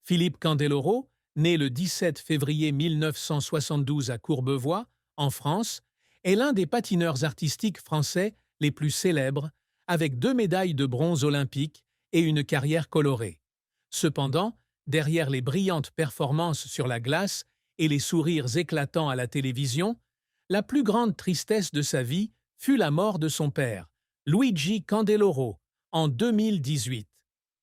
Philippe Candeloro, né le 17 février 1972 à Courbevoie, en France, est l'un des patineurs artistiques français les plus célèbres, avec 2 médailles de bronze olympiques et une carrière colorée. Cependant, derrière les brillantes performances sur la glace et les sourires éclatants à la télévision, la plus grande tristesse de sa vie fut la mort de son père, Luigi Candeloro, en 2018.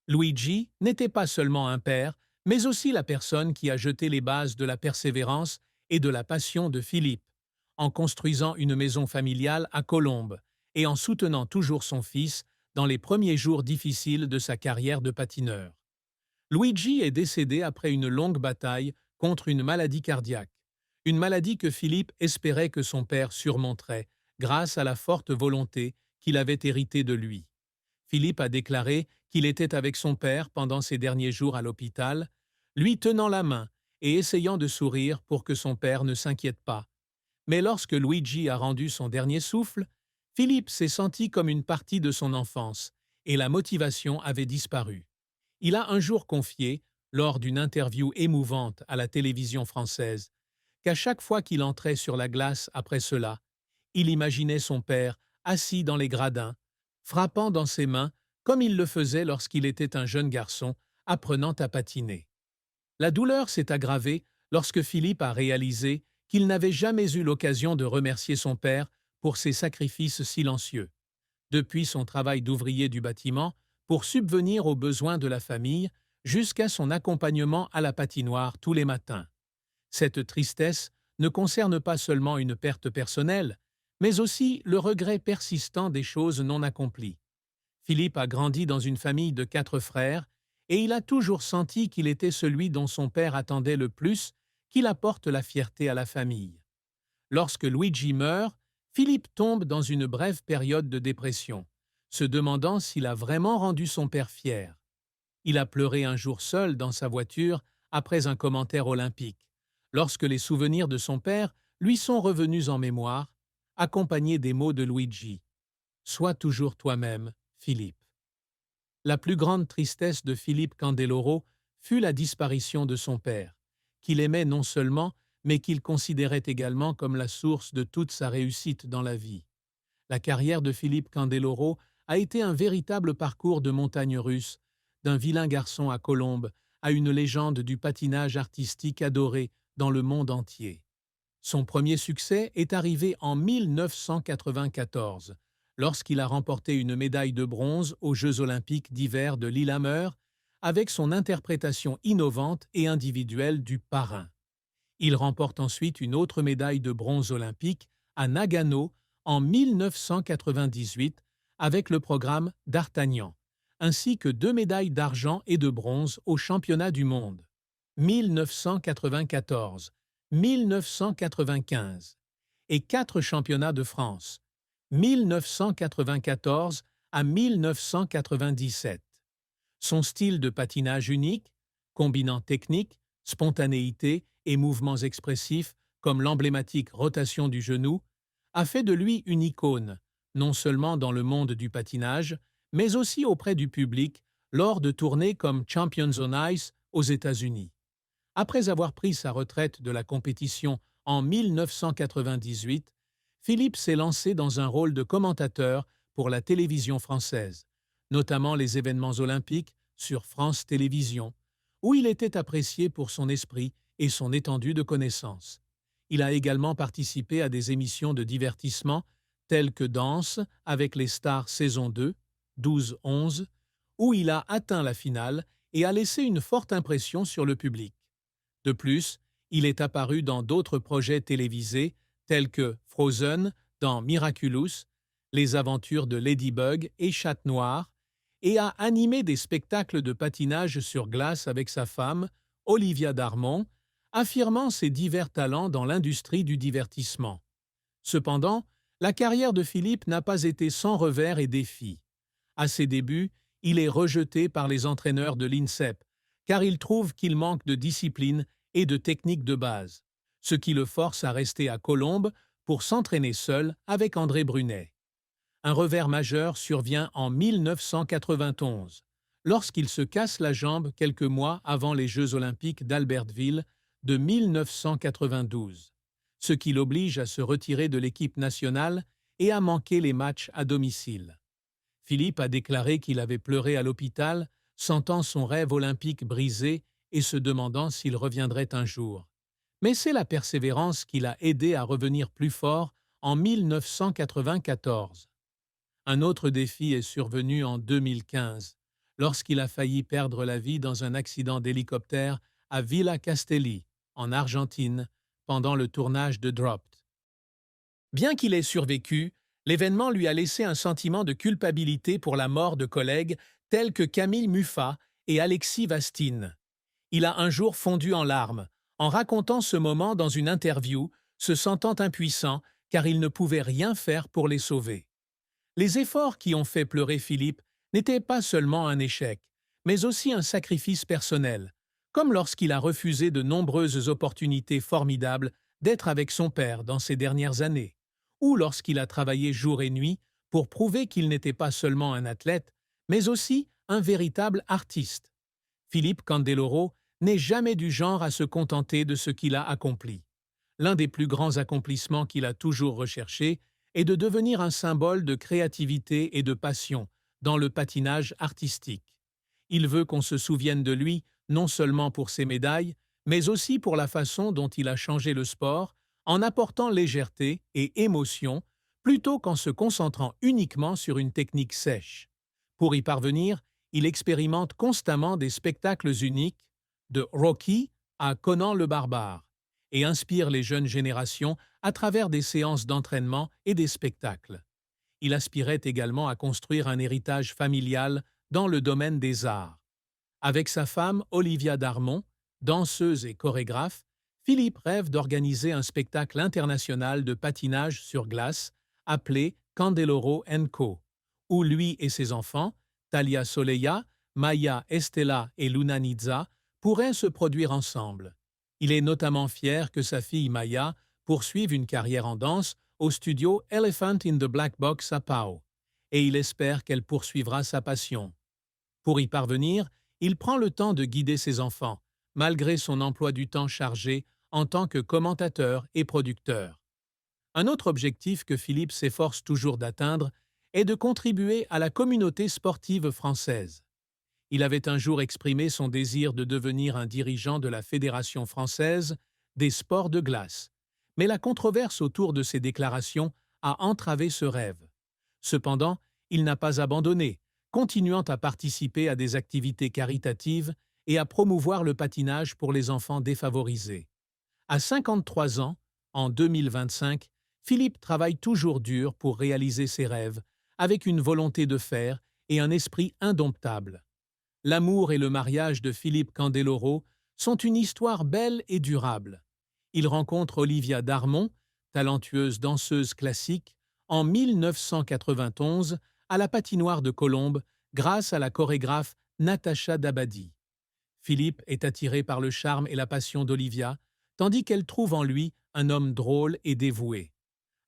Luigi n'était pas seulement un père, mais aussi la personne qui a jeté les bases de la persévérance et de la passion de Philippe, en construisant une maison familiale à Colombes et en soutenant toujours son fils dans les premiers jours difficiles de sa carrière de patineur. Luigi est décédé après une longue bataille contre une maladie cardiaque, une maladie que Philippe espérait que son père surmonterait grâce à la forte volonté qu'il avait héritée de lui. Philippe a déclaré qu'il était avec son père pendant ses derniers jours à l'hôpital, lui tenant la main et essayant de sourire pour que son père ne s'inquiète pas. Mais lorsque Luigi a rendu son dernier souffle, Philippe s'est senti comme une partie de son enfance et la motivation avait disparu. Il a un jour confié, lors d'une interview émouvante à la télévision française, qu'à chaque fois qu'il entrait sur la glace après cela, il imaginait son père assis dans les gradins, frappant dans ses mains comme il le faisait lorsqu'il était un jeune garçon apprenant à patiner. La douleur s'est aggravée lorsque Philippe a réalisé qu'il n'avait jamais eu l'occasion de remercier son père pour ses sacrifices silencieux. Depuis son travail d'ouvrier du bâtiment, pour subvenir aux besoins de la famille, jusqu'à son accompagnement à la patinoire tous les matins. Cette tristesse ne concerne pas seulement une perte personnelle, mais aussi le regret persistant des choses non accomplies. Philippe a grandi dans une famille de 4 frères et il a toujours senti qu'il était celui dont son père attendait le plus qu'il apporte la fierté à la famille. Lorsque Luigi meurt, Philippe tombe dans une brève période de dépression, se demandant s'il a vraiment rendu son père fier. Il a pleuré un jour seul dans sa voiture après un commentaire olympique, lorsque les souvenirs de son père lui sont revenus en mémoire, accompagnés des mots de Luigi. « Sois toujours toi-même, Philippe ». La plus grande tristesse de Philippe Candeloro fut la disparition de son père, qu'il aimait non seulement, mais qu'il considérait également comme la source de toute sa réussite dans la vie. La carrière de Philippe Candeloro a été un véritable parcours de montagne russe, d'un vilain garçon à Colombes à une légende du patinage artistique adoré dans le monde entier. Son premier succès est arrivé en 1994, lorsqu'il a remporté une médaille de bronze aux Jeux olympiques d'hiver de Lillehammer avec son interprétation innovante et individuelle du Parrain. Il remporte ensuite une autre médaille de bronze olympique à Nagano en 1998 avec le programme d'Artagnan, ainsi que 2 médailles d'argent et de bronze aux championnats du monde. 1994, 1995 et 4 championnats de France, 1994 à 1997. Son style de patinage unique, combinant technique, spontanéité et mouvements expressifs comme l'emblématique rotation du genou, a fait de lui une icône, non seulement dans le monde du patinage, mais aussi auprès du public lors de tournées comme Champions on Ice aux États-Unis. Après avoir pris sa retraite de la compétition en 1998, Philippe s'est lancé dans un rôle de commentateur pour la télévision française, notamment les événements olympiques sur France Télévisions, où il était apprécié pour son esprit et son étendue de connaissances. Il a également participé à des émissions de divertissement telles que Danse avec les stars saison 2, 12-11, où il a atteint la finale et a laissé une forte impression sur le public. De plus, il est apparu dans d'autres projets télévisés tels que Frozen dans Miraculous, Les aventures de Ladybug et Chatte Noire, et a animé des spectacles de patinage sur glace avec sa femme, Olivia Darmon, affirmant ses divers talents dans l'industrie du divertissement. Cependant, la carrière de Philippe n'a pas été sans revers et défis. À ses débuts, il est rejeté par les entraîneurs de l'INSEP, car il trouve qu'il manque de discipline et de technique de base, ce qui le force à rester à Colombes pour s'entraîner seul avec André Brunet. Un revers majeur survient en 1991, lorsqu'il se casse la jambe quelques mois avant les Jeux olympiques d'Albertville de 1992, ce qui l'oblige à se retirer de l'équipe nationale et à manquer les matchs à domicile. Philippe a déclaré qu'il avait pleuré à l'hôpital, sentant son rêve olympique brisé et se demandant s'il reviendrait un jour. Mais c'est la persévérance qui l'a aidé à revenir plus fort en 1994. Un autre défi est survenu en 2015, lorsqu'il a failli perdre la vie dans un accident d'hélicoptère à Villa Castelli, en Argentine, pendant le tournage de Dropped. Bien qu'il ait survécu, l'événement lui a laissé un sentiment de culpabilité pour la mort de collègues tels que Camille Muffat et Alexis Vastine. Il a un jour fondu en larmes, en racontant ce moment dans une interview, se sentant impuissant car il ne pouvait rien faire pour les sauver. Les efforts qui ont fait pleurer Philippe n'étaient pas seulement un échec, mais aussi un sacrifice personnel, comme lorsqu'il a refusé de nombreuses opportunités formidables d'être avec son père dans ces dernières années, ou lorsqu'il a travaillé jour et nuit pour prouver qu'il n'était pas seulement un athlète, mais aussi un véritable artiste. Philippe Candeloro n'est jamais du genre à se contenter de ce qu'il a accompli. L'un des plus grands accomplissements qu'il a toujours recherché est de devenir un symbole de créativité et de passion dans le patinage artistique. Il veut qu'on se souvienne de lui non seulement pour ses médailles, mais aussi pour la façon dont il a changé le sport en apportant légèreté et émotion plutôt qu'en se concentrant uniquement sur une technique sèche. Pour y parvenir, il expérimente constamment des spectacles uniques, de Rocky à Conan le Barbare, et inspire les jeunes générations à travers des séances d'entraînement et des spectacles. Il aspirait également à construire un héritage familial dans le domaine des arts. Avec sa femme Olivia Darmon, danseuse et chorégraphe, Philippe rêve d'organiser un spectacle international de patinage sur glace appelé Candeloro & Co, où lui et ses enfants, Talia Soleya, Maya Estela et Luna Nizza, pourraient se produire ensemble. Il est notamment fier que sa fille Maya poursuive une carrière en danse au studio Elephant in the Black Box à Pau, et il espère qu'elle poursuivra sa passion. Pour y parvenir, il prend le temps de guider ses enfants, malgré son emploi du temps chargé en tant que commentateur et producteur. Un autre objectif que Philippe s'efforce toujours d'atteindre est de contribuer à la communauté sportive française. Il avait un jour exprimé son désir de devenir un dirigeant de la Fédération française des sports de glace, mais la controverse autour de ses déclarations a entravé ce rêve. Cependant, il n'a pas abandonné, continuant à participer à des activités caritatives et à promouvoir le patinage pour les enfants défavorisés. À 53 ans, en 2025, Philippe travaille toujours dur pour réaliser ses rêves, avec une volonté de faire et un esprit indomptable. L'amour et le mariage de Philippe Candeloro sont une histoire belle et durable. Il rencontre Olivia Darmon, talentueuse danseuse classique, en 1991 à la patinoire de Colombes grâce à la chorégraphe Natacha Dabadi. Philippe est attiré par le charme et la passion d'Olivia, tandis qu'elle trouve en lui un homme drôle et dévoué.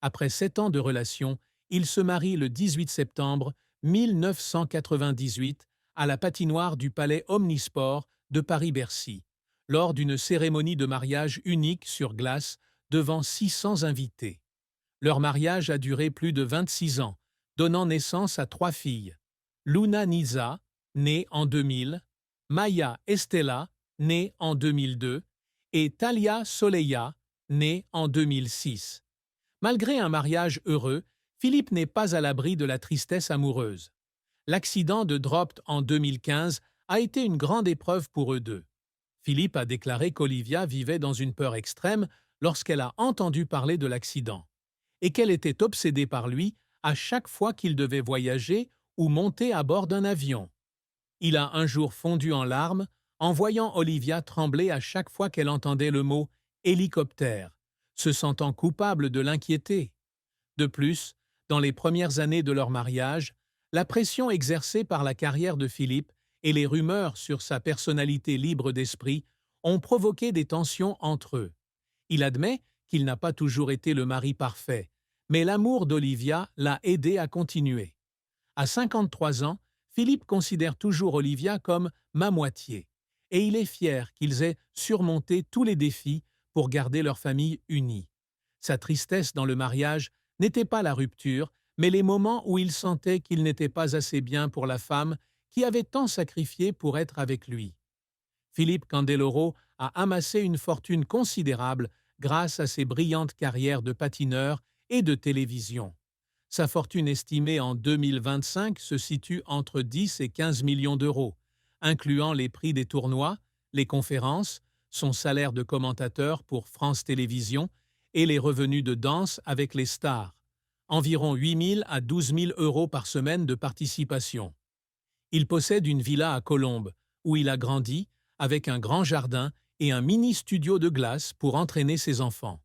Après 7 ans de relation, il se marie le 18 septembre 1998 à la patinoire du Palais Omnisport de Paris-Bercy, lors d'une cérémonie de mariage unique sur glace devant 600 invités. Leur mariage a duré plus de 26 ans, donnant naissance à 3 filles. Luna Nizza, née en 2000, Maya Estela, née en 2002, et Talia Soleya, née en 2006. Malgré un mariage heureux, Philippe n'est pas à l'abri de la tristesse amoureuse. L'accident de Dropped en 2015 a été une grande épreuve pour eux deux. Philippe a déclaré qu'Olivia vivait dans une peur extrême lorsqu'elle a entendu parler de l'accident, et qu'elle était obsédée par lui à chaque fois qu'il devait voyager ou monter à bord d'un avion. Il a un jour fondu en larmes en voyant Olivia trembler à chaque fois qu'elle entendait le mot « hélicoptère », se sentant coupable de l'inquiéter. De plus, dans les premières années de leur mariage, la pression exercée par la carrière de Philippe et les rumeurs sur sa personnalité libre d'esprit ont provoqué des tensions entre eux. Il admet qu'il n'a pas toujours été le mari parfait, mais l'amour d'Olivia l'a aidé à continuer. À 53 ans, Philippe considère toujours Olivia comme « ma moitié » et il est fier qu'ils aient surmonté tous les défis pour garder leur famille unie. Sa tristesse dans le mariage n'était pas la rupture, mais les moments où il sentait qu'il n'était pas assez bien pour la femme qui avait tant sacrifié pour être avec lui. Philippe Candeloro a amassé une fortune considérable grâce à ses brillantes carrières de patineur et de télévision. Sa fortune estimée en 2025 se situe entre 10 et 15 millions d'euros, incluant les prix des tournois, les conférences, son salaire de commentateur pour France Télévisions et les revenus de danse avec les stars, environ 8 000 à 12 000 euros par semaine de participation. Il possède une villa à Colombes, où il a grandi, avec un grand jardin et un mini-studio de glace pour entraîner ses enfants.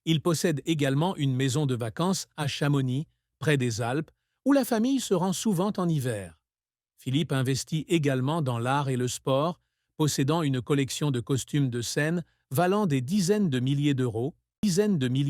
Il possède également une maison de vacances à Chamonix, près des Alpes, où la famille se rend souvent en hiver. Philippe investit également dans l'art et le sport, possédant une collection de costumes de scène valant des dizaines de milliers d'euros, dizaines de milliers